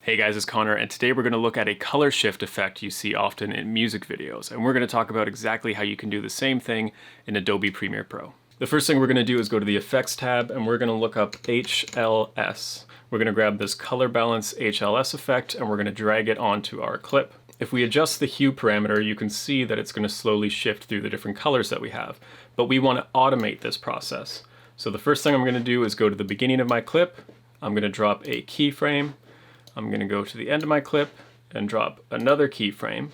Hey guys, it's Connor, and today we're going to look at a color shift effect you see often in music videos, and we're going to talk about exactly how you can do the same thing in Adobe Premiere Pro. The first thing we're going to do is go to the Effects tab, and we're going to look up HLS. We're going to grab this Color Balance HLS effect, and we're going to drag it onto our clip. If we adjust the hue parameter, you can see that it's going to slowly shift through the different colors that we have, but we want to automate this process. So the first thing I'm going to do is go to the beginning of my clip. I'm going to drop a keyframe. I'm going to go to the end of my clip and drop another keyframe.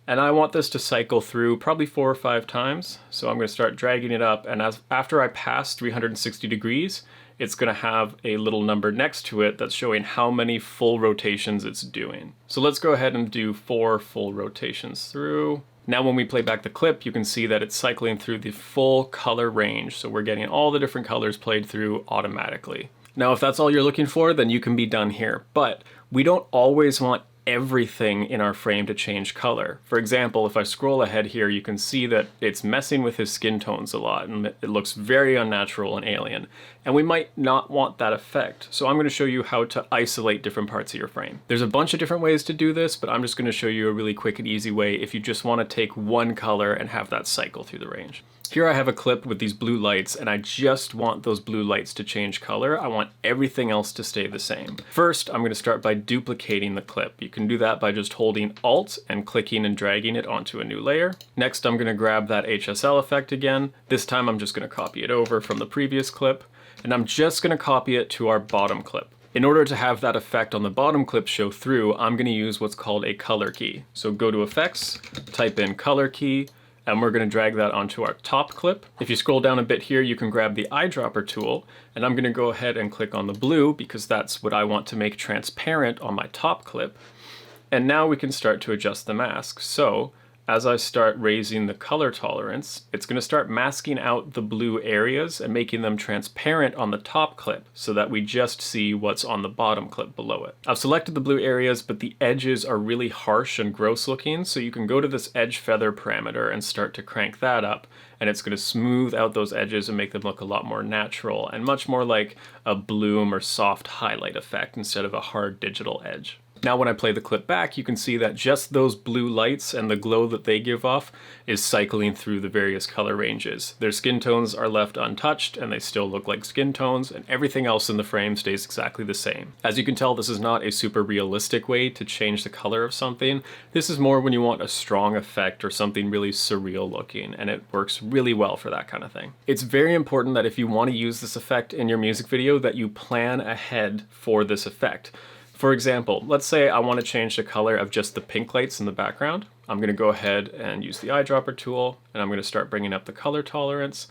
And I want this to cycle through probably 4 or 5 times. So I'm going to start dragging it up, and after I pass 360 degrees, it's going to have a little number next to it that's showing how many full rotations it's doing. So let's go ahead and do 4 full rotations through. Now when we play back the clip, you can see that it's cycling through the full color range. So we're getting all the different colors played through automatically. Now, if that's all you're looking for, then you can be done here. But we don't always want everything in our frame to change color. For example, if I scroll ahead here, you can see that it's messing with his skin tones a lot, and it looks very unnatural and alien. And we might not want that effect. So I'm going to show you how to isolate different parts of your frame. There's a bunch of different ways to do this, but I'm just going to show you a really quick and easy way if you just want to take one color and have that cycle through the range. Here I have a clip with these blue lights, and I just want those blue lights to change color. I want everything else to stay the same. First, I'm going to start by duplicating the clip. You can do that by just holding Alt and clicking and dragging it onto a new layer. Next, I'm going to grab that HSL effect again. This time I'm just going to copy it over from the previous clip, and I'm just going to copy it to our bottom clip. In order to have that effect on the bottom clip show through, I'm going to use what's called a color key. So go to Effects, type in color key, and we're going to drag that onto our top clip. If you scroll down a bit here, you can grab the eyedropper tool, and I'm going to go ahead and click on the blue because that's what I want to make transparent on my top clip. And now we can start to adjust the mask. So as I start raising the color tolerance, it's going to start masking out the blue areas and making them transparent on the top clip so that we just see what's on the bottom clip below it. I've selected the blue areas, but the edges are really harsh and gross looking, so you can go to this edge feather parameter and start to crank that up, and it's going to smooth out those edges and make them look a lot more natural and much more like a bloom or soft highlight effect instead of a hard digital edge. Now when I play the clip back, you can see that just those blue lights and the glow that they give off is cycling through the various color ranges. Their skin tones are left untouched and they still look like skin tones, and everything else in the frame stays exactly the same. As you can tell, this is not a super realistic way to change the color of something. This is more when you want a strong effect or something really surreal looking, and it works really well for that kind of thing. It's very important that if you want to use this effect in your music video that you plan ahead for this effect. For example, let's say I want to change the color of just the pink lights in the background. I'm going to go ahead and use the eyedropper tool, and I'm going to start bringing up the color tolerance.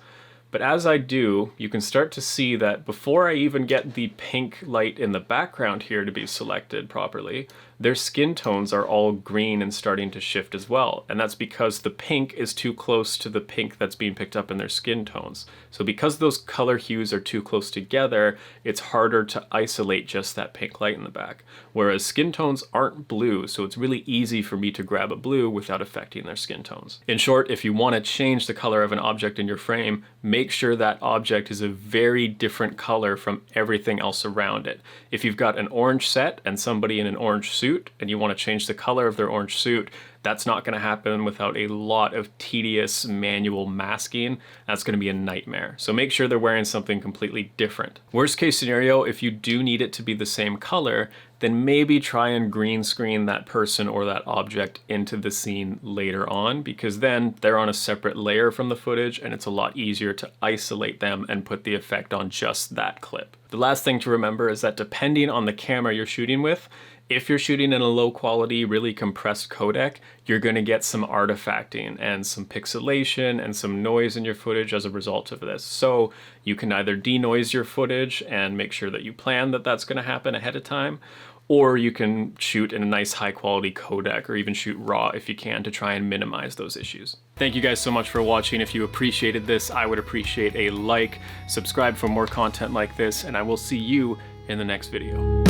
But as I do, you can start to see that before I even get the pink light in the background here to be selected properly, their skin tones are all green and starting to shift as well. And that's because the pink is too close to the pink that's being picked up in their skin tones. So because those color hues are too close together, it's harder to isolate just that pink light in the back. Whereas skin tones aren't blue, so it's really easy for me to grab a blue without affecting their skin tones. In short, if you want to change the color of an object in your frame, make sure that object is a very different color from everything else around it. If you've got an orange set and somebody in an orange suit and you want to change the color of their orange suit, that's not going to happen without a lot of tedious manual masking. That's going to be a nightmare. So make sure they're wearing something completely different. Worst case scenario, if you do need it to be the same color, then maybe try and green screen that person or that object into the scene later on, because then they're on a separate layer from the footage and it's a lot easier to isolate them and put the effect on just that clip. The last thing to remember is that depending on the camera you're shooting with, if you're shooting in a low quality, really compressed codec, you're going to get some artifacting and some pixelation and some noise in your footage as a result of this. So you can either denoise your footage and make sure that you plan that that's going to happen ahead of time, or you can shoot in a nice high quality codec or even shoot raw if you can to try and minimize those issues. Thank you guys so much for watching. If you appreciated this, I would appreciate a like, subscribe for more content like this, and I will see you in the next video.